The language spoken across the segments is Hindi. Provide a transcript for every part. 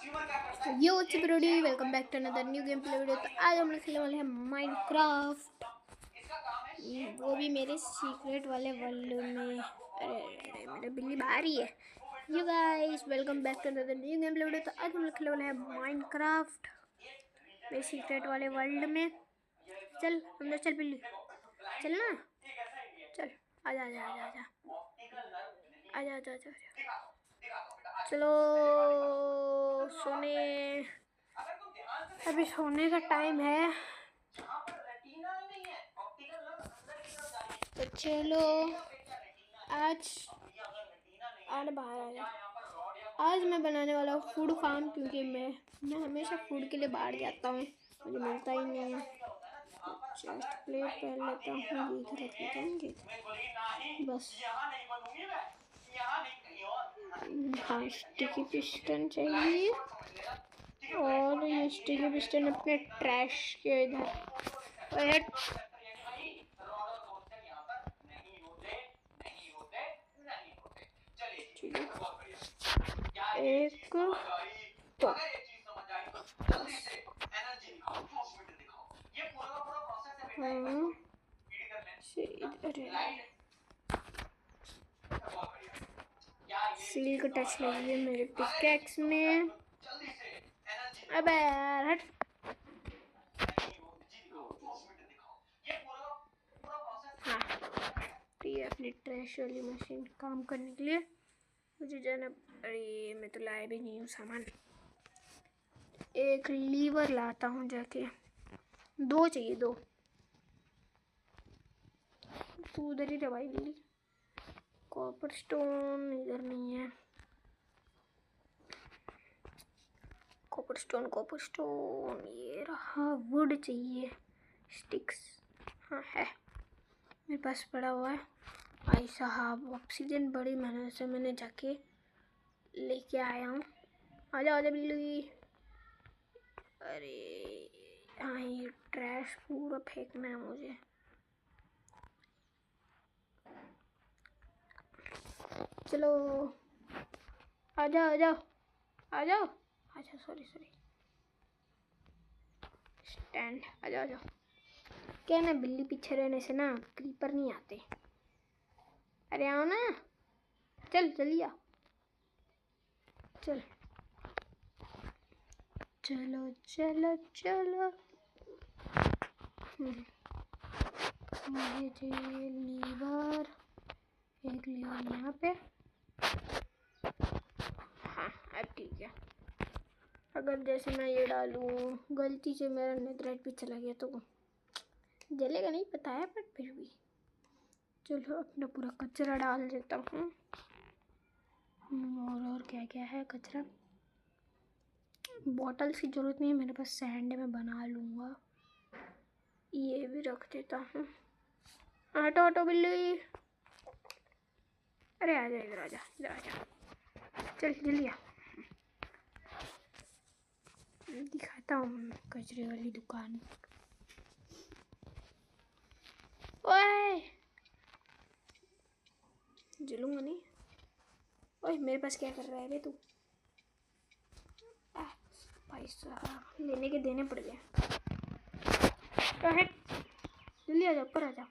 यो चिपरोडी, welcome back to another new game play video. तो आज हम लोग खेलने वाले हैं माइनक्राफ्ट, वो भी मेरे सीक्रेट वाले वर्ल्ड में। अरे मेरे बिल्ली बाहर ही है। You guys, welcome back to another new game play video. तो आज हम लोग खेलने वाले हैं माइनक्राफ्ट मेरे सीक्रेट वाले वर्ल्ड में। चल अंदर चल बिल्ली, चल ना, चल आजा आजा आजा आजा आजा आजा आजा आजा। चलो सोने, अभी सोने का टाइम है। तो चलो आज बाहर आ जा। आज मैं बनाने वाला हूँ फूड फार्म, क्योंकि मैं हमेशा फूड के लिए बाहर जाता हूँ, मुझे मिलता ही नहीं है। चेस्ट प्लेट पहन लेता हूँ, ये रख लेता हूँ बस। हाँ, स्टिकी पिस्टन चाहिए, और ये स्टिकी पिस्टन अपने ट्रैश के इधर। एक तो सील का टच लगी है मेरे पिकैक्स में। अबे यार हट। हाँ, ये अपनी ट्रैश वाली मशीन काम करने के लिए मुझे जाना। अरे मैं तो लाया भी नहीं हूँ सामान। एक लीवर लाता हूँ जाके, दो चाहिए, दो। तू उधर ही रह भाई। कॉपर स्टोन इधर नहीं है। कॉपर स्टोन ये रहा। वुड चाहिए, स्टिक्स हाँ है मेरे पास पड़ा हुआ है। भाई साहब ऑक्सीजन बड़ी मेहनत से मैंने जाके लेके आया हूँ। आजा आजा बिल्ली। अरे हाँ, ये ट्रैश पूरा फेंकना है मुझे। चलो आ जाओ आ जाओ आ जाओ। अच्छा सॉरी स्टैंड। आ जाओ आ जाओ। क्या ना, बिल्ली पीछे रहने से ना क्रीपर नहीं आते। अरे आओ ना, चल जल्दी आ। चल चलो चलो चलो। मुझे चाहिए लीवर, एक लीवर यहाँ पे। हाँ अब ठीक है। अगर जैसे मैं ये डालूँ, गलती से मेरा नेटराइट पे चला गया तो जलेगा नहीं पता है, बट फिर भी चलो अपना पूरा कचरा डाल देता हूँ। और क्या क्या है कचरा। बॉटल्स की ज़रूरत नहीं है मेरे पास, सैंड में बना लूँगा। ये भी रख देता हूँ। हटो हटो बिल्ली। अरे आजा इधर, आजा इधर आजा। चल जल्दी आ, दिखाता हूँ कचरे वाली दुकान। ओए जलूंगा नहीं। ओए मेरे पास क्या कर रहा है रे तू? भाई साहब लेने के देने पड़ गए। तो है जल्दी आ जा, ऊपर आ जा।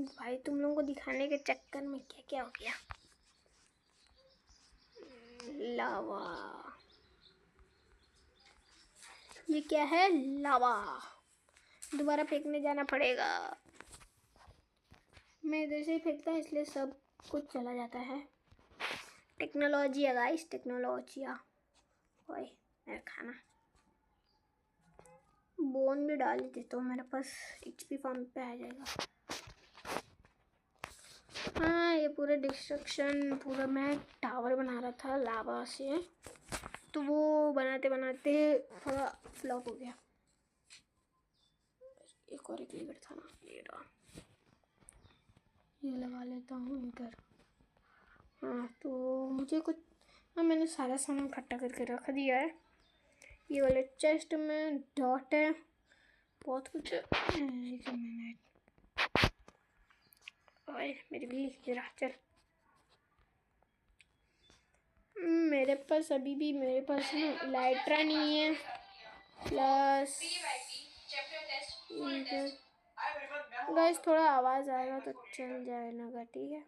भाई तुम लोगों को दिखाने के चक्कर में क्या क्या हो गया। लावा, ये क्या है? लावा। दोबारा फेंकने जाना पड़ेगा। मैं इधर से ही फेंकता हूँ, इसलिए सब कुछ चला जाता है। टेक्नोलॉजी है गाइस, टेक्नोलॉजी। ओए मेरा खाना। बोन भी डाल देता हूँ, मेरे पास HP फार्म पे आ जाएगा। हाँ ये पूरा डिस्ट्रक्शन, पूरा मैं टावर बना रहा था लावा से, तो वो बनाते बनाते थोड़ा फ्लॉप हो गया। एक और एक लीवर था ना, ये लगा लेता हूँ इधर। हाँ तो मुझे कुछ, हाँ मैंने सारा सामान इकट्ठा करके रख दिया है। ये वाले चेस्ट में डॉट है, बहुत कुछ। एक मिनट, ओए मेरी बिल्ली जरा चल। मेरे पास अभी भी मेरे पास ना लाइट्रा नहीं है, प्लस गाइस थोड़ा आवाज़ आएगा तो चल जाएगा, ठीक है।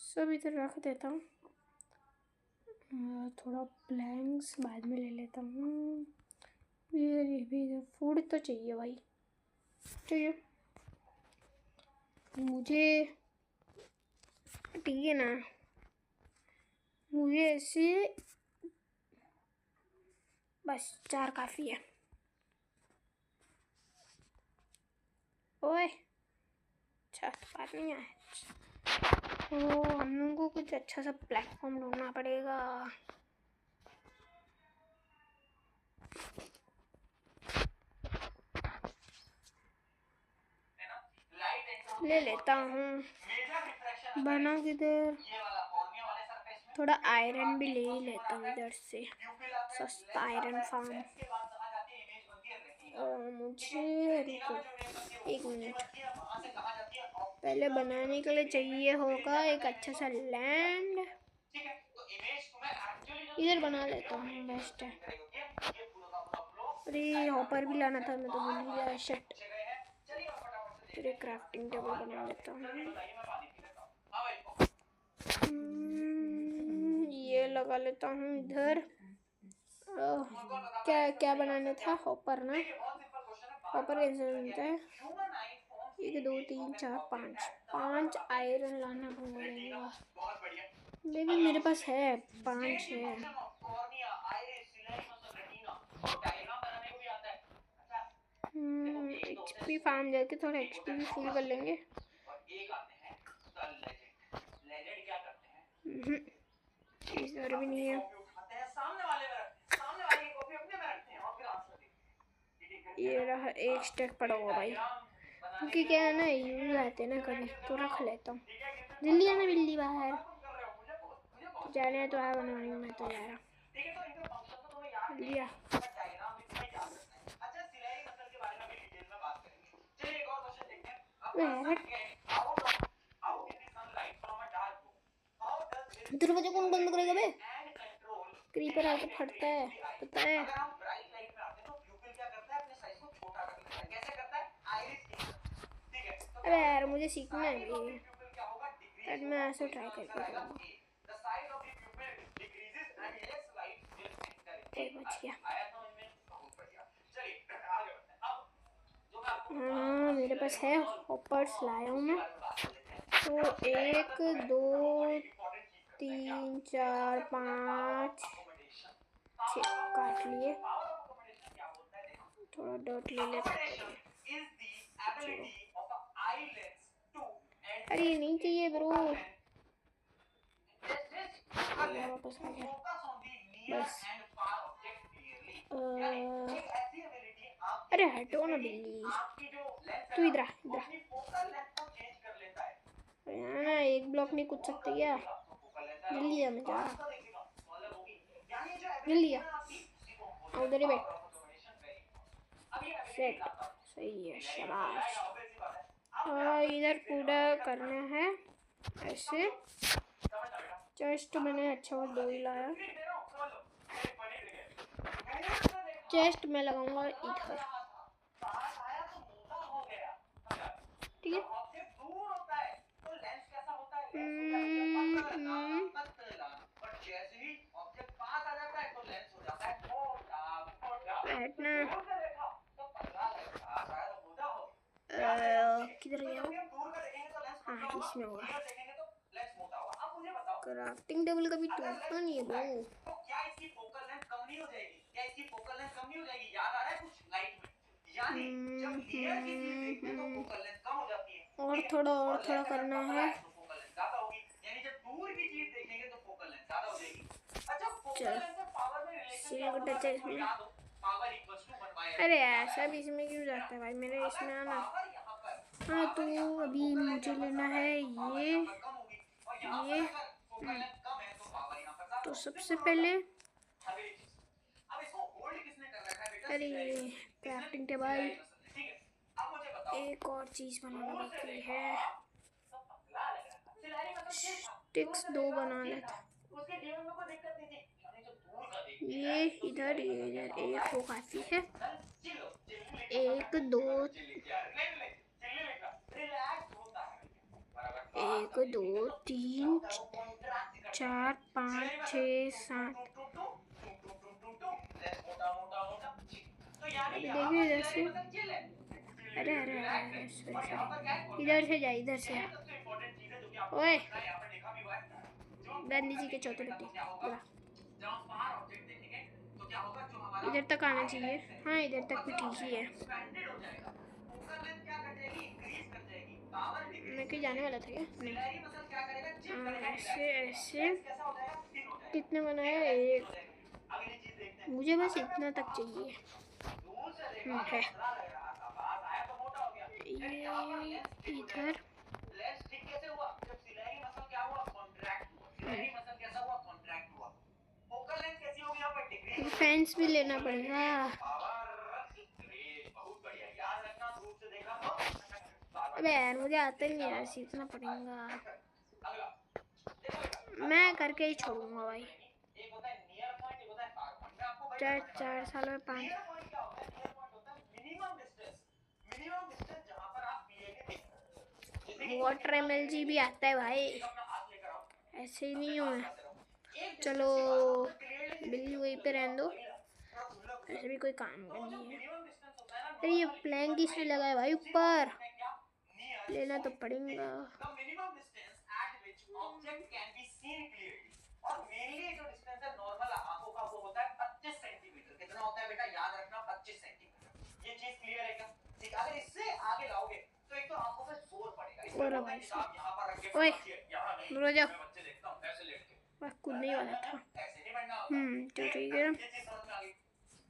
सब इधर रख देता हूँ, थोड़ा प्लैंक्स बाद में ले लेता हूँ। ये भी फूड तो चाहिए भाई, चाहिए मुझे, ठीक है ना। मुझे ऐसे बस 4 काफ़ी है। ओए छत पर नहीं आए, तो हम लोगों को कुछ अच्छा सा प्लेटफॉर्म ढूंढना पड़ेगा। ले लेता हूँ, बना किधर, थोड़ा आयरन भी ले ही लेता हूँ इधर से, सस्ता आयरन फार्म। मुझे रुको 1 मिनट, पहले बनाने के लिए चाहिए होगा एक अच्छा सा लैंड, इधर बना लेता हूँ, बेस्ट है। अरे हॉपर भी लाना था, मैं तो भूल ही गया, शिट। फिर एक क्राफ्टिंग टेबल बना लेता हूँ। ये लगा लेता हूँ इधर। क्या क्या बनाना था, हॉपर ना, हॉपर कैसे बनता है। 1 2 3 4 5 आयरन लाना पड़ेगा। बेबी मेरे पास है 5 है। HP फार्म जाके थोड़ा HP भी फुल कर लेंगे। इधर भी नहीं है, ये रहा एक स्टैक पड़ा हुआ भाई, क्योंकि क्या है ना यूज आते ना कभी, तो रख लेता हूँ। जल्दी आना बिल्ली बाहर, जाने तो आया बनाने में, मैं तो जा रहा। लिया दरवाजा कौन बंद करेगा बे, क्रीपर आके फटता है पता है। अरे यार मुझे सीखना है भी, बट मैं ऐसे ट्राई करके करूँगा। बच गया। हाँ मेरे पास है, हॉपर्स लाया हूँ मैं। तो 1 2 3 4 5 6 काट लिए, थोड़ा डॉट ले लेते हैं। अरे ये नहीं चाहिए ब्रो, वापस आ गया बस। अरे हटो ना बिल्ली, तू इधर इधर ना, एक ब्लॉक नहीं कूद सकते क्या, जल्दी आ, मैं जा रहा, जल्दी आ, उधर ही बैठ, सेट सही है, शाबाश। इधर पूरा करना है ऐसे। चेस्ट मैंने अच्छा वो 2 ही लाया, चेस्ट में लगाऊंगा इधर, ठीक है। किधर गया वो, हाँ इसमें होगा। क्राफ्टिंग टेबल कभी टूटता नहीं है ब्रो। और थोड़ा करना है, चल सिल्वर टच है इसमें। अरे ऐसा भी इसमें क्यों जाता है भाई, मेरे इसमें आना। हाँ तो अभी मुझे लेना है ये तो सबसे पहले अरे क्राफ्टिंग टेबल, एक और चीज बनाना बाकी है। स्टिक्स 2 बना लेता। ये इधर एक हो काफी है। 1 2 1 2 3 4 5 6 7। अभी देखिए इधर से। अरे अरे अरे सॉरी, इधर से जा, इधर से आ। ओए, गांधी जी के चौथे बेटे बुला। इधर तक आना चाहिए। हाँ, इधर तक भी ठीक ही है। मैं कहीं जाने वाला था क्या? नहीं। ऐसे ऐसे कितने बनाया? एक। मुझे बस इतना तक चाहिए। है ये इधर। फेंस भी लेना पड़ेगा। अबे यार, मुझे आता ही नहीं यार, सीखना पड़ेगा। मैं करके ही छोड़ूंगा भाई। 4 साल में 5। वाटर एमएलजी भी आता है भाई, ऐसे ही नहीं हूँ मैं। चलो बिल्ली वहीं पे रहने दो, ऐसे भी कोई काम का नहीं है। अरे ये प्लैंक किसने लगाया भाई ऊपर? लेना तो पड़ेगा। और मेनली जो डिस्टेंस है नॉर्मल आंखों का वो होता है 25 सेंटीमीटर। कितना होता है बेटा, याद रखना 25 सेंटीमीटर। ये चीज क्लियर है क्या? ठीक, अगर इससे आगे लाओगे तो एक तो आंखों पे जोर पड़ेगा। किताब यहां पर रख के रुक जाओ, बच्चे देखता हूं ऐसे लेट के बस कूदने ही वाला था। ऐसे नहीं बनना होता। तो ठीक है, ये चीज समझ में आ गई।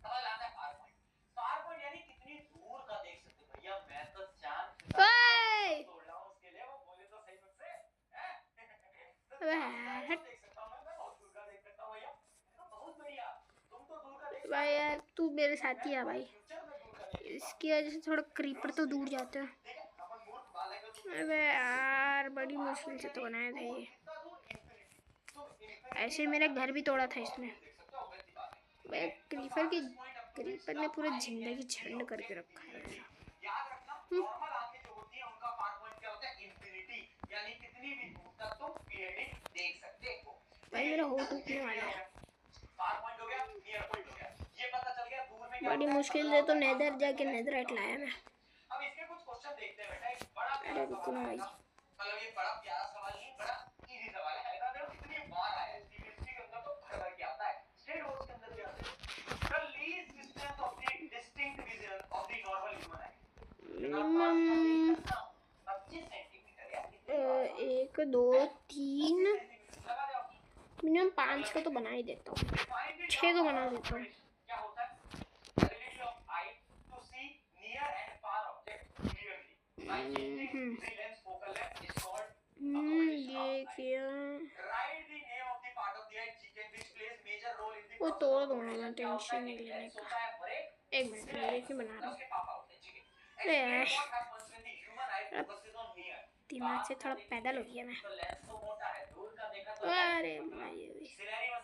अब आता है फार पॉइंट। फार पॉइंट यानी कितनी दूर का देख सकते हो भैया। मैं तो चांद तोड़ रहा हूं उसके लिए, वो बोले तो सही मुझसे भाई यार, तू मेरे साथ ही है भाई। इसकी वजह से थोड़ा क्रीपर तो दूर जाते हैं। अबे यार, बड़ी मुश्किल से तो बनाया था ये। ऐसे मेरा घर भी तोड़ा था इसने। क्रीपर ने पूरा जिंदगी झंड करके रखा है मेरा। भाई मेरा हो टूटने वाला है। बड़ी मुश्किल से तो नेदर जाके नेदराइट लाया मैं। अरे रुको ना भाई। मतलब ये बड़ा प्यारा सवाल नहीं, बड़ा इजी सवाल है। ऐसा देखो कितनी बार आया है सीबीएसई के अंदर, तो भर भर के आता है। स्टेट बोर्ड के अंदर भी आता है। The least distance of the distinct vision of the normal human I minimum 25 centimetre या 1 2 3 मिनिमम 5 का तो बना ही देता हूँ। 6 का बना देता हूँ। क्या होता है? ability of eye to see near and far objects clearly by changing the lens focal length is called accommodation. Write the name of the part of the eye which plays major role in the वो तोड़ दूंगा मैं, टेंशन नहीं लेने का। एक मिनट में देखिए बना रहा हूँ। अरे यार, दिमाग से थोड़ा पैदल हो गया मैं। अरे भाई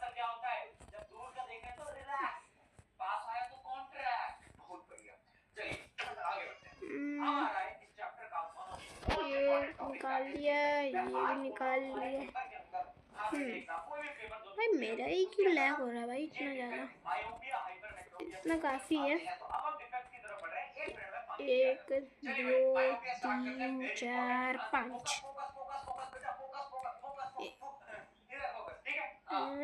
क्या होता है जब दूर का देखें तो रिलैक्स, पास आया तो कॉन्ट्रैक्ट। बहुत बढ़िया, चलिए आगे बढ़ते हैं। अब आ रहा है इस चैप्टर का ये निकाल लिया, ये भी निकाल लिया। भाई मेरा ही क्यों लैग हो रहा है भाई इतना ज़्यादा? इतना काफ़ी है। 1 2 3 4 5। और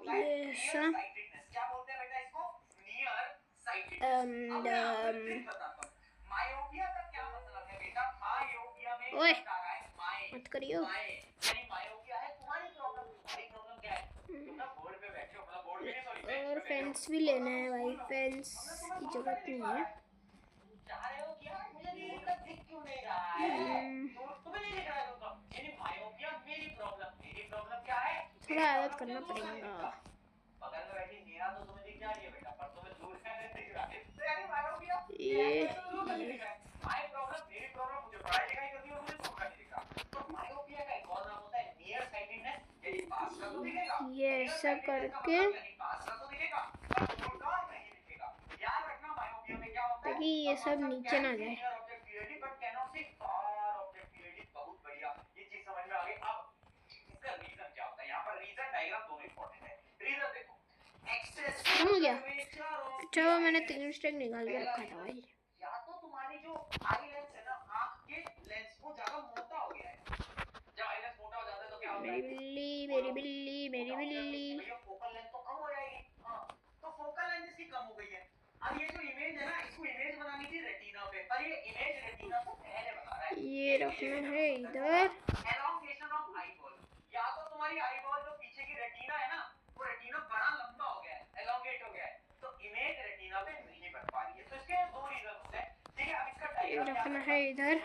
ये सब ओए मत करियो। और फेंस भी लेना है भाई, फेंस की जरूरत नहीं है। थोड़ा आदत करना पड़ेगा। ये ऐसा करके ताकि ये सब नीचे ना जाए। हो गया। अच्छा मैंने 3 स्टेक निकाल के रखा था भाई। मेरी बिल्ली मेरी बिल्ली मेरी बिल्ली। ये रखना है इधर। ये रखना है इधर।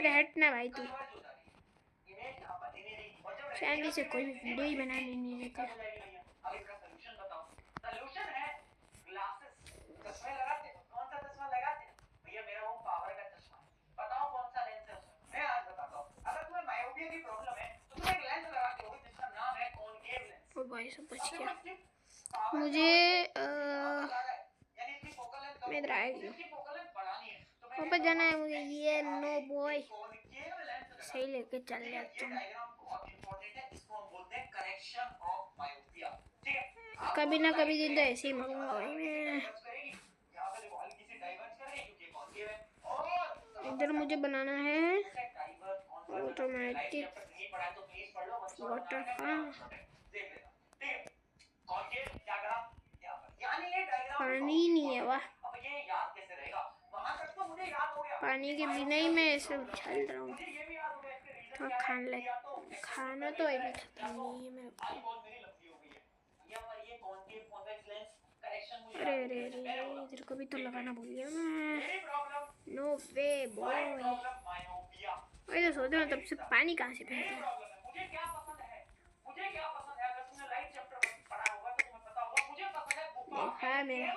ये हटना भाई तू। शायद से कोई वीडियो ही बनाने नहीं देता। भाई सब बच गया। मुझे मैं इधर आएगी वापस जाना है मुझे। ये नो बॉय सही लेके चल जाता हूँ। कभी ना कभी दिन तो ऐसे ही मरूंगा भाई मैं। इधर मुझे बनाना है ऑटोमेटिक वाटर फार्म। पानी नहीं है वाह। पानी के बिना ही मैं ऐसे उछल रहा हूँ। तो खाना तो अभी खत्म नहीं है मेरे को। अरे अरे अरे इधर को भी तो लगाना भूल गया मैं। नो वे बॉय। वही तो सोच रहा हूँ तब से पानी कहाँ से बहता है। देखा मेरा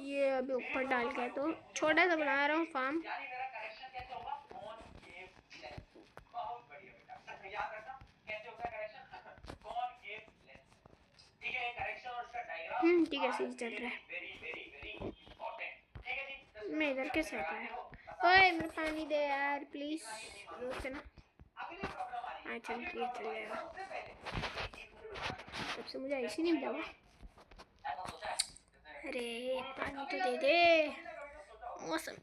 ये अभी ऊपर डाल के तो छोटा सा बना रहा हूँ फार्म। ठीक है सही चल रहा है। मैं इधर कैसे हटा है। ओए मेरे पानी दे यार प्लीज। रोक ना। अच्छा ये चल जाएगा। तब से मुझे ऐसे नहीं मिला। अरे पानी तो दे दे। मौसम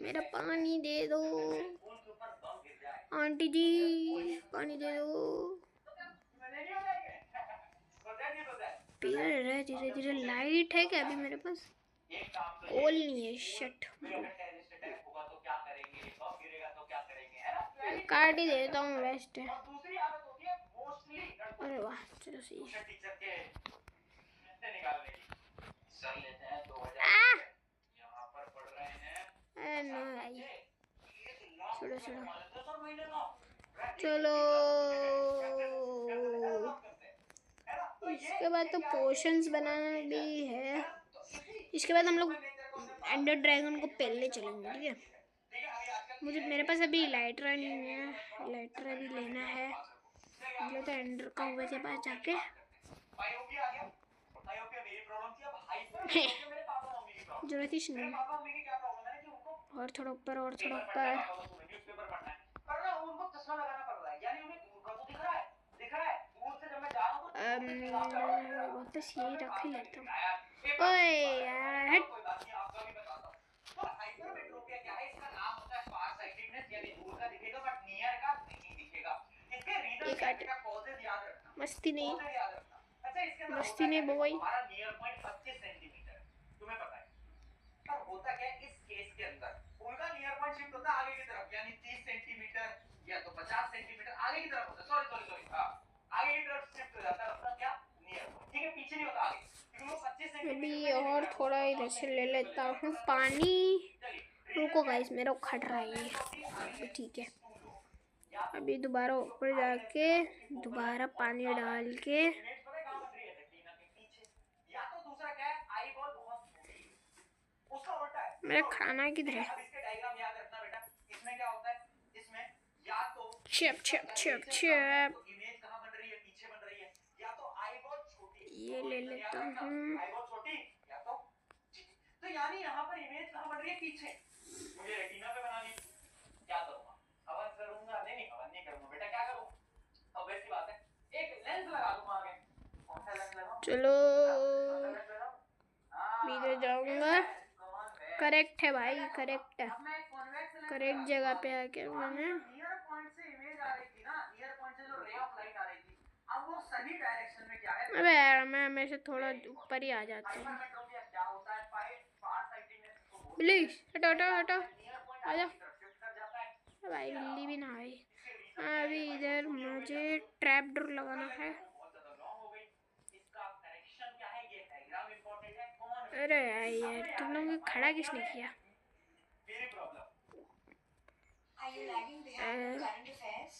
मेरा पानी दे दो आंटी जी। पानी दे दो। धीरे धीरे लाइट है क्या अभी मेरे पास। कोल नहीं है शट। काट ही देता हूँ वेस्ट है। अरे वाह चलो सही है। छोड़ो छोड़ो चलो। इसके बाद तो पोशंस बनाना भी है। इसके बाद हम लोग एंडर ड्रैगन को पहले चलेंगे ठीक है। मुझे मेरे पास अभी लाइटर नहीं है। लाइटर अभी लेना है। तो एंडर का वजह पास जाके जरूरत ही नहीं। और थोड़ा ऊपर और थोड़ा ऊपर। वापस यही रख ही लेता हूँ। ओए यार हट। मस्ती नहीं मस्ती नहीं बॉय। इसके अंदर उनका नियर पॉइंट शिफ्ट होता है आगे की तरफ, यानी 30 सेंटीमीटर या तो 50 सेंटीमीटर आगे की तरफ होता है। सॉरी सॉरी सॉरी, हाँ आगे की तरफ शिफ्ट हो जाता है अपना क्या नियर पॉइंट, ठीक है, पीछे नहीं होता आगे, क्योंकि वो 25 सेंटीमीटर अभी पे नहीं और दिख थोड़ा रहा इधर से ले लेता है। हूँ पानी। चलिए रुको गाइस, मेरा खट रहा है ये। अभी ठीक है। अभी दोबारा ऊपर जाके दोबारा पानी डाल के इमेज पता है कहां बन रही है, रेटिना के पीछे, या तो दूसरा क्या है आई बॉल बहुत छोटी है, उसका उल्टा है, मेरा इसका उल्टा खाना है। किधर ठीक है, है? अब इसके डायग्राम याद रखना बेटा, इसमें क्या होता है, इसमें या तो छिप इसका छिप छिप कर्वेचर कम है छिप। तो इमेज कहां बन रही है, पीछे बन रही है, या तो आई बॉल छोटी, ये दोनों ले रीजन याद लेता रखना, हूँ। आई बॉल छोटी या तो ठीक। तो यानी यहां पर इमेज कहां बन रही है, पीछे, मुझे रेटिना पे बनानी, क्या करूंगा, हवन करूंगा, नहीं नहीं हवन नहीं करूंगा बेटा, क्या करूं, ऑब्वियस सी बात है एक लेंस लगा दूंगा आगे, कौन सा लेंस लगाऊं, चलो कौन सा लेंस लगाऊं, इधर जाऊंगा। करेक्ट है भाई, करेक्ट है। करेक्ट जगह पे आके मैंने नियर पॉइंट से इमेज आ रही थी ना, नियर पॉइंट से जो रे ऑफ लाइट आ रही थी, अब वो सही डायरेक्शन में क्या है। अबे यार, मैं हमेशा थोड़ा ऊपर ही आ जाता हूँ। हाइपरमेट्रोपिया क्या होता है, फार साइटेडनेस को बोलते बिल्ली हैं, हटो हटो हटो। नियर पॉइंट आजा आगे की तरफ शिफ्ट कर जाता है। भाई, बिल्ली भी ना आई। इसके रीजन क्या अभी है भाई, इधर छोटी हो गई या मुझे तो ट्रैप डोर लगाना है। बहुत ज्यादा लॉन्ग हो गई, इसका करेक्शन क्या है, ये डायग्राम इंपॉर्टेंट है, कौन अरे यार, तुम लोग ये खड़ा किसने किया? मेरी problem. Are you lagging behind on current affairs?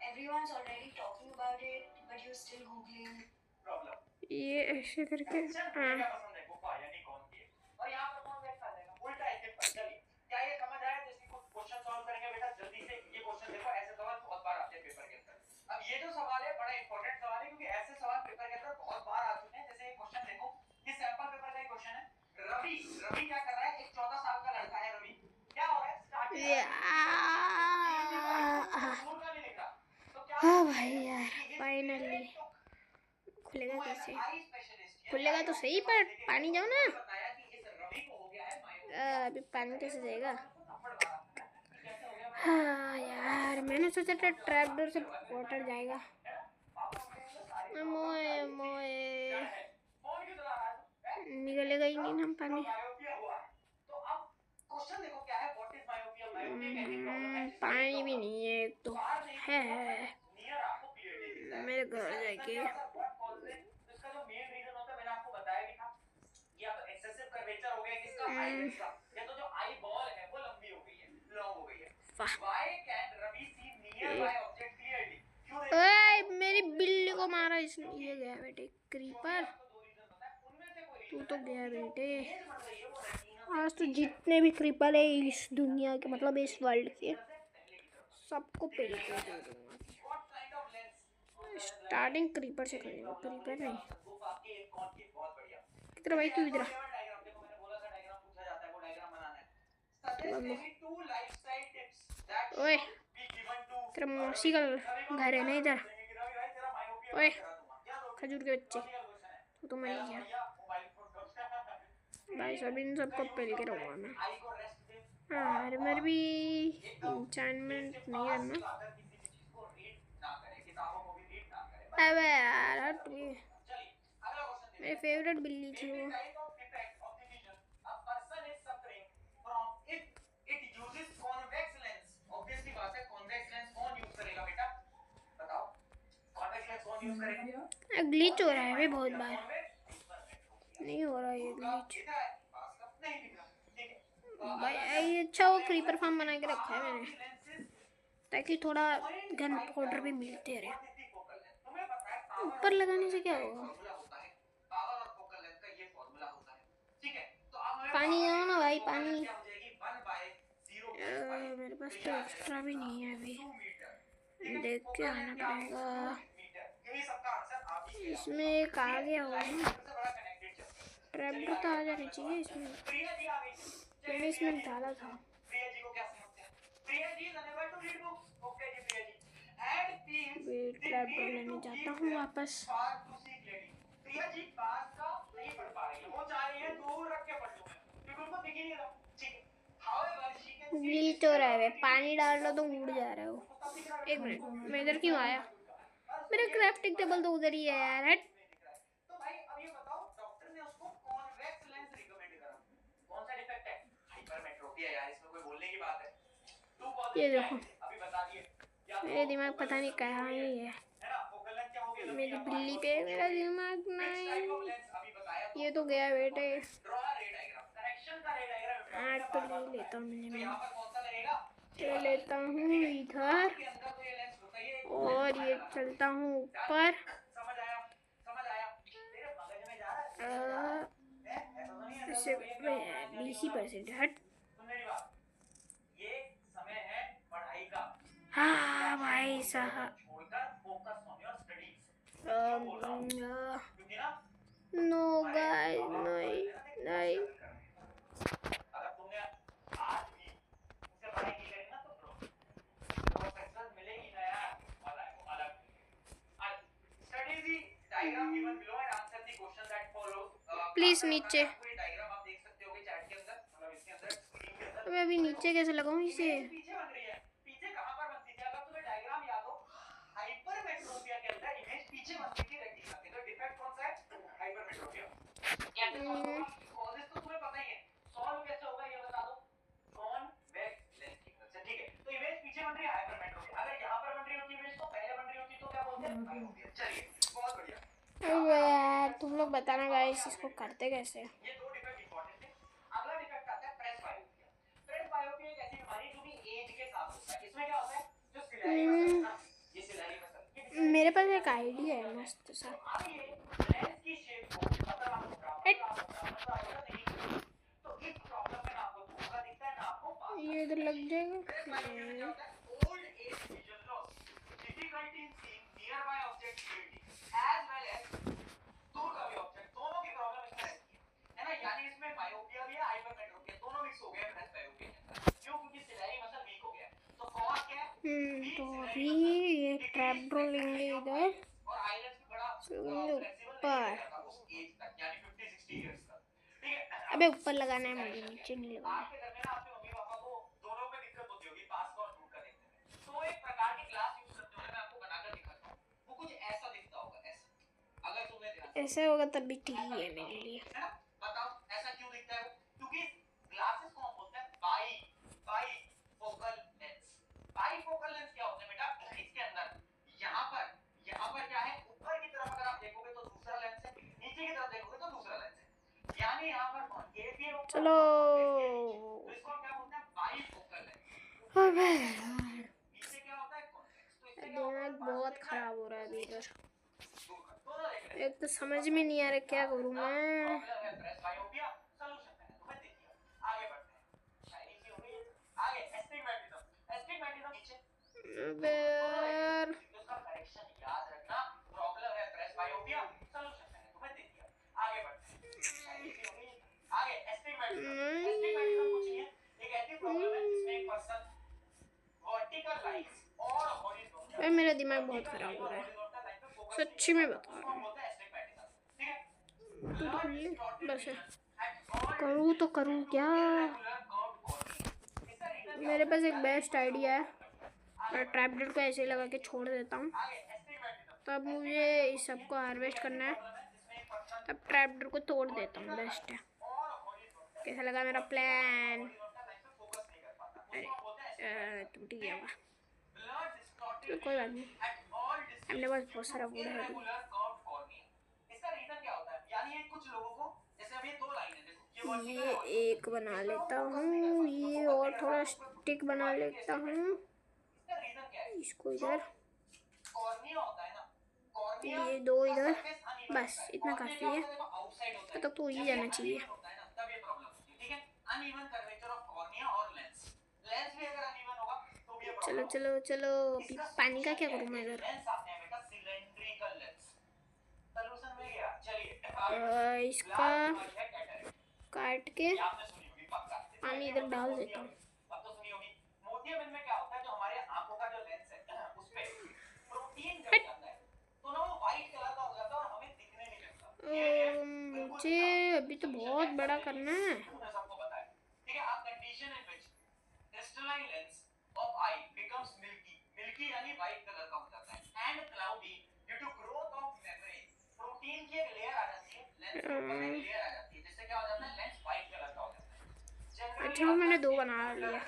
Everyone's already talking about it, but you're still googling. Problem ये ऐसे करके क्या पसंद है, गुफा यानी कौन की है, और यहाँ पर कौन बैठा है, उल्टा है सिंपल। चलिए क्या ये समझ आया, तो इसकी कुछ क्वेश्चन सॉल्व करेंगे बेटा जल्दी से। ये क्वेश्चन देखो, ऐसे सवाल बहुत बार आते हैं पेपर के अंदर। अब ये जो सवाल है बड़ा इंपॉर्टेंट सवाल है, क्योंकि ऐसे सवाल पेपर के अंदर बहुत बार आ चुके हैं। जैसे ये क्वेश्चन देखो, ये सैंपल पेपर का क्वेश्चन है। रवि रवि क्या कर रहा है, एक 14 साल का लड़का है रवि, क्या हो रहा है, स्टार्टिंग हाँ भाई यार, फाइनली खुलेगा कैसे? खुलेगा तो सही, पर पानी जाओ ना। अभी पानी कैसे जाएगा? हाँ यार, मैंने सोचा था ट्रैप डोर से वाटर जाएगा। मोए मोए निकलेगा ही नहीं ना पानी। पानी भी नहीं है, एक तो है मेरे घर जाके। मेरी बिल्ली को मारा इसने। ये गया बेटे क्रीपर, तू तो गया बेटे। आज तो जितने भी क्रीपर है इस दुनिया के, मतलब इस वर्ल्ड के, सबको पेल के दे दूंगा। स्टार्टिंग क्रीपर से करेंगे, क्रीपर नहीं। किधर भाई, तू इधर ओए, तेरा मौसी का घर है ना इधर। ओए खजूर के बच्चे, तू तो मर ही गया भाई। सब इन सबको पेल के रहूँगा मैं। हाँ, आर्मर भी इंचार्टमेंट नहीं करना। अबे यार हट, मेरी फेवरेट बिल्ली थी वो। ग्लिच हो रहा है भाई बहुत बार, नहीं हो रहा ये ग्लिच भाई। अच्छा वो क्रीपर फार्म बना के रखा है मैंने, ताकि थोड़ा गन पाउडर भी मिलते रहे। ऊपर लगाने से क्या होगा? पानी आओ ना भाई, पानी। मेरे पास तो एक्स्ट्रा भी नहीं है, अभी देख के आना पड़ेगा। इसमें एक आ गया होगा ना, ट्रैप तो आ जाना चाहिए इसमें। मैंने इसमें डाला था। ट्रैप डोर लेने जाता हूँ वापस। ग्लिच हो रहा है, पानी डाल लो तो उड़ जा रहा है वो। एक मिनट, मैं इधर क्यों आया? मेरा क्राफ्टिंग टेबल तो उधर ही है यार। हट। तो भाई अब ये बताओ, डॉक्टर ने उसको कॉन्वेक्स लेंस रिकमेंड करा, कौन सा डिफेक्ट है, हाइपरमेट्रोपिया। होती है यार, इसमें कोई बोलने की बात है। तू कौन ये क्या देखो, है अभी बता दिए। या मेरे तो दिमाग फोकल पता लेंथ नहीं लंबी कहाँ हो रही ही है। है ना, फोकल लेंथ क्या होगी लंबी, मेरी या तो बिल्ली पे हाइपरबोलिक मेरा होगी। दिमाग विच टाइप ऑफ नहीं। लेंस अभी बताया तो ये तो गया बेटे। ड्रॉ अ रे डायग्राम, करेक्शन का रे डायग्राम इंपॉर्टेंट है, तो बार ले बार लेता बताया। हूँ मैंने तो मैं। यहाँ पर कौन सा लगेगा, ये ले वाला लेता लगेगा, हूँ ठीक है। इधर, आँख के अंदर तो ये लेंस होता ही है, और ये चलता हूँ ऊपर। समझ आया, समझ आया, तेरे मगज में जा रहा है, आ, समझ में जा रहा है, ऐसा तो नहीं है अंदर ऐसे में भैया क्या हो रहा है क्या नहीं हो रहा। 20% हट। सुन मेरी बात, ये समय है पढ़ाई का, हाँ भाई साहब। छोड़कर फोकस ऑन योर स्टडीज, क्यों बोल रहा हूँ, क्योंकि ना नो हमारे गाइस, बाबा नहीं बोलते हैं ना कि नहीं। स्ट्रगल करना है। अगर तुमने आज भी उनसे पढ़ाई नहीं करी ना तो वो सक्सेस मिलेगी ना यार, वाला है वो अलग। Studies he diagram given below and answer the question that follows. Please नीचे। आपको ये डायग्राम आप देख सकते होगे चैट के अंदर, मतलब इसके अंदर स्क्रीन के अंदर। अबे अभी नीचे कैसे लगाऊं इसे? इमेज पीछे बन रही है, पीछे कहां पर बनती थी अगर तुम्हें डायग्राम याद हो, हाइपरमेट्रोपिया के अंदर इमेज पीछे बनती थी रेटिना के। तो डिफेक्ट कौन सा है, हाइपरमेट्रोपिया। कैसे सॉल्व होगा, कॉजेस तो तुम्हें पता ही है, सॉल्व कैसे होगा ये बता दो, कॉन्वेक्स लेंस की वजह से, ठीक है। तो इमेज पीछे बन रही है हाइपरमेट्रोपिया, अगर यहां पर बन रही होती इमेज तो पहले बन रही होती तो क्या बोलते हैं, मायोपिया। चलिए बहुत बढ़िया। अबे यार तुम लोग बताना गाइस इसको करते कैसे। ये दो डिफेक्ट इंपॉर्टेंट थे। अगला डिफेक्ट आता है प्रेस बायोपिया। प्रेस बायोपिया एक ऐसी बीमारी जो कि एज के साथ होता है। इसमें क्या होता है, जो सिलेरी मसल है ना, ये सिलेरी मसल, ये मेरे पास एक आइडिया है मस्त सा। अब ये लेंस की शेप को मतलब आपको बराबर नहीं, तो इस प्रॉब्लम में ना आपको दूर का दिखता है ना आपको पास का। ये इधर लग जाएगा। प्रेस बायोपिया में क्या होता है, old age vision loss, difficulty in seeing nearby object clearly, as well as दूर का भी ऑब्जेक्ट, दोनों की प्रॉब्लम इसमें रहती है ना। यानी इसमें मायोपिया भी है, हाइपरमेट्रोपिया, दोनों मिक्स हो गए प्रेस बायोपिया के अंदर। क्यों, क्योंकि सिलेरी मसल वीक हो गया है। तो कॉज क्या है, वीक तो सिलेरी अभी मसल, ये ट्रैप ड्रो लेंगे इधर और आईलेट्स भी बड़ा फ्लेक्सिबल नहीं ऊपर। हो जाता उस एज तक, यानी 50-60 इयर्स तक, ठीक है। अबे ऊपर लगाना है मुझे, नीचे नहीं लगाना। आपके घर में ना आपके मम्मी पापा को दोनों में दिक्कत होती होगी, पास का और दूर का देखने में। तो एक प्रकार की ग्लास यूज करते होंगे, मैं आपको बनाकर दिखाता हूँ। वो कुछ ऐसा दिखता होगा, ऐसा, अगर तुमने ध्यान से ऐसे होगा तब भी ठीक है मेरे लिए। है ना, बताओ ऐसा क्यों दिखता है वो, क्योंकि ग्लासेस को हम बोलते हैं by focal lens. By focal lens क्या होते हैं बेटा, इसके अंदर यहाँ पर क्या है, ऊपर की तरफ अगर आप देखोगे तो दूसरा लेंस है, नीचे की तरफ देखोगे तो दूसरा लेंस है, यानी यहाँ पर कौन ए भी है, चलो तो इसको हम क्या बोलते हैं, बाई फोकल लेंस। अबे नीचे क्या होता है, कॉन्वेक्स। तो इससे क्या होता है, दिमाग बहुत खराब हो रहा है अभी इधर। दोनों देख रहे हैं। एक तो समझ में नहीं आ रहा क्या करूँ मैं। प्रॉब्लम है प्रेस बायोपिया, सॉल्यूशन मैंने तुम्हें दे दिया। आगे बढ़ते हैं, शायरी सी हो गई है। आगे एस्टिग्मेटिज्म नीचे, अबे यार इसका करेक्शन याद रखना। प्रॉब्लम है प्रेस बायोपिया, सॉल्यूशन मैंने तुम्हें दे दिया। आगे बढ़ते हैं, शायरी सी हो गई है। आगे एस्टिग्मेटिज्म कुछ नहीं है, एक ऐसी प्रॉब्लम है जिसमें एक पर्सन वर्टिकल लाइंस और हॉरिजॉन्टल, अबे मेरा दिमाग बहुत खराब हो रहा है, सच्ची में बता रहा हूँ। तू तो खुल ले बस है। करूँ तो करूँ क्या? मेरे पास एक बेस्ट आइडिया है। मैं ट्रैपडर को ऐसे लगा के छोड़ देता हूँ, तब मुझे इस सब को हार्वेस्ट करना है, तब ट्रैपडर को तोड़ देता हूँ। बेस्ट है। कैसा लगा मेरा प्लान? अरे टूट गया होगा, तो कोई बात नहीं, हमने बस बहुत सारा वुड है अभी। ये एक बना लेता हूँ, ये और थोड़ा स्टिक बना लेता हूँ, इसको इधर, ये दो इधर, बस इतना काफी है। तो तू ही जाना चाहिए। चलो चलो चलो, अभी पानी का क्या करूँ मैं इधर? इसका काट के पानी इधर डाल देता हूँ। मोतियाबिंद में क्या होता है, जो हमारे आंखों का जो लेंस है उस पे प्रोटीन जम जाता है, तो ना वो वाइट कलर का हो जाता है और हमें दिखने नहीं लगता। मुझे अभी तो बहुत बड़ा करना है। सबको पता है, ठीक है। आप condition in which crystalline lens of eye becomes milky यानी वाइट कलर का हो जाता है, and cloudy due to growth of membrane. Protein की एक लेयर आ जाती है लेंस के ऊपर, एक लेयर आ जाती है जिससे क्या हो जाता है, लेंस वाइट कलर का हो जाता है। चलो मैंने 2 बना लिया।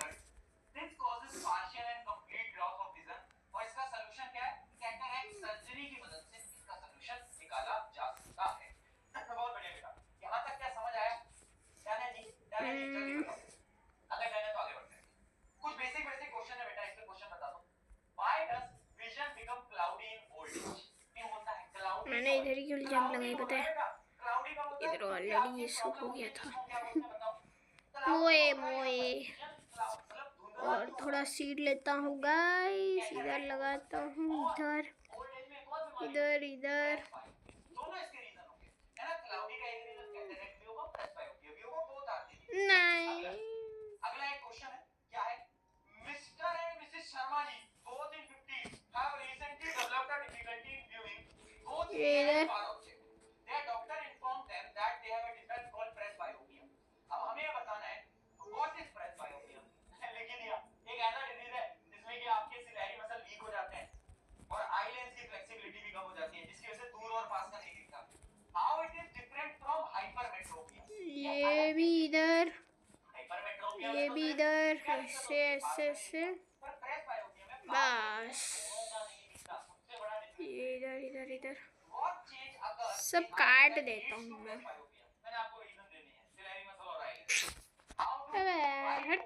This causes partial and complete loss of vision और इसका सलूशन क्या है? कैटरैक्ट सर्जरी की मदद से इसका सलूशन निकाला जा सकता है। बहुत बढ़िया बेटा, यहाँ तक क्या समझ आया? ध्यान है जी, जल्दी बताओ। अगर ध्यान है तो आगे बढ़ते हैं। कुछ बेसिक क्वेश्चन है बेटा, इसके क्वेश्चन बता दो। Why does vision become cloudy in old age? क्यों होता है cloudy? मैंने इधर ही क्यों जंप लगाई पता है? Cloudy का मतलब इधर ऑलरेडी ये सब हो गया था। क्या बोलते हैं बताओ? मोए और थोड़ा सीड लेता हूँ गाइस, इधर लगाता हूँ, इधर इधर इधर। दोनों इसके रीजन होंगे, है ना? क्लाउडी का एक रीजन कैटरैक्ट भी होगा, प्लस बायोपिया भी होगा, बोथ आर देयर। नहीं, अगला एक क्वेश्चन है, क्या है? Mister and missus Sharma ji both in 50s have recently developed a difficulty in viewing both near and far objects. Their doctor informed them that they have a defect called presbyopia. अब हमें ये बताना है what is presbyopia? लिख दिया, एक ऐसा डिजीज है जिसमें कि आपके सिलेरी मसल वीक हो जाते हैं और आई लेंस की फ्लेक्सिबिलिटी भी कम हो जाती है, जिसकी वजह से दूर और पास का नहीं दिखता। How it is different from hypermetropia? ये भी इधर, hypermetropia ये भी इधर, ऐसे ऐसे ऐसे, पर presbyopia में बस ये इधर इधर इधर सब काट देता हूँ मैं। मैंने आपको रीजन दे दिए हैं, सिलेरी मसल और आई लेंस। अबे हट,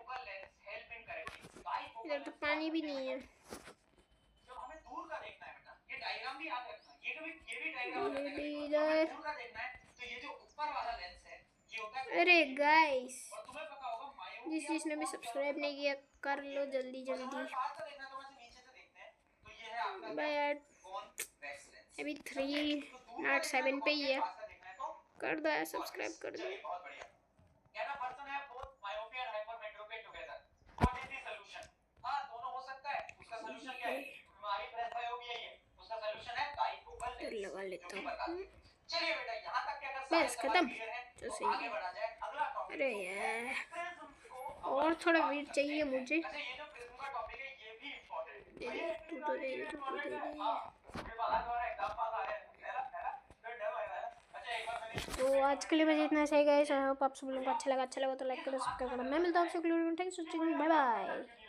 इधर तो पानी भी नहीं है। जब हमें दूर का देखना है बेटा, ये डायग्राम भी याद रखना, ये भी डायग्राम ये भी इधर। दूर का देखना है तो ये जो ऊपर वाला लेंस है ये होता है। अरे गाइस, और तुम्हें पता होगा मायोपिया जिस जिसने भी सब्सक्राइब नहीं किया कर लो जल्दी जल्दी। पास का देखना है तो वैसे नीचे से देखते हैं, तो ये है आपका बट कॉन्वेक्स लेंस। अभी 307 पे ही है, कर दो यार, सब्सक्राइब कर दो। बहुत बढ़िया। Can a person have both myopia and hypermetropia together? What is the solution? हां, दोनों हो सकता है। उसका सॉल्यूशन क्या है? बीमारी प्रेसबायोपिया ही है, उसका सॉल्यूशन है बाइफोकल लेंस। लगा लेता हूँ। चलिए बेटा, यहां तक के अगर बस खत्म क्लियर है तो तो सही आगे है। बढ़ा जाए अगला टॉपिक। अरे यार, और थोड़ा वेट चाहिए मुझे। अच्छा, ये जो प्रिज्म का टॉपिक है ये भी इंपॉर्टेंट है। दे दे, तू तो दे दे, तू तो दे दे। ये बाहर वाला एग्जाम पास आ रहा है, है ना? फिर डर लग रहा है। अच्छा, एक बार मैंने तो आज के लिए बस इतना सही गाइस। आई होप आप सब लोगों को अच्छा लगा तो लाइक करो, सब्सक्राइब करो। मैं मिलता हूँ आपसे अगले वीडियो में। Thanks for watching, bye bye.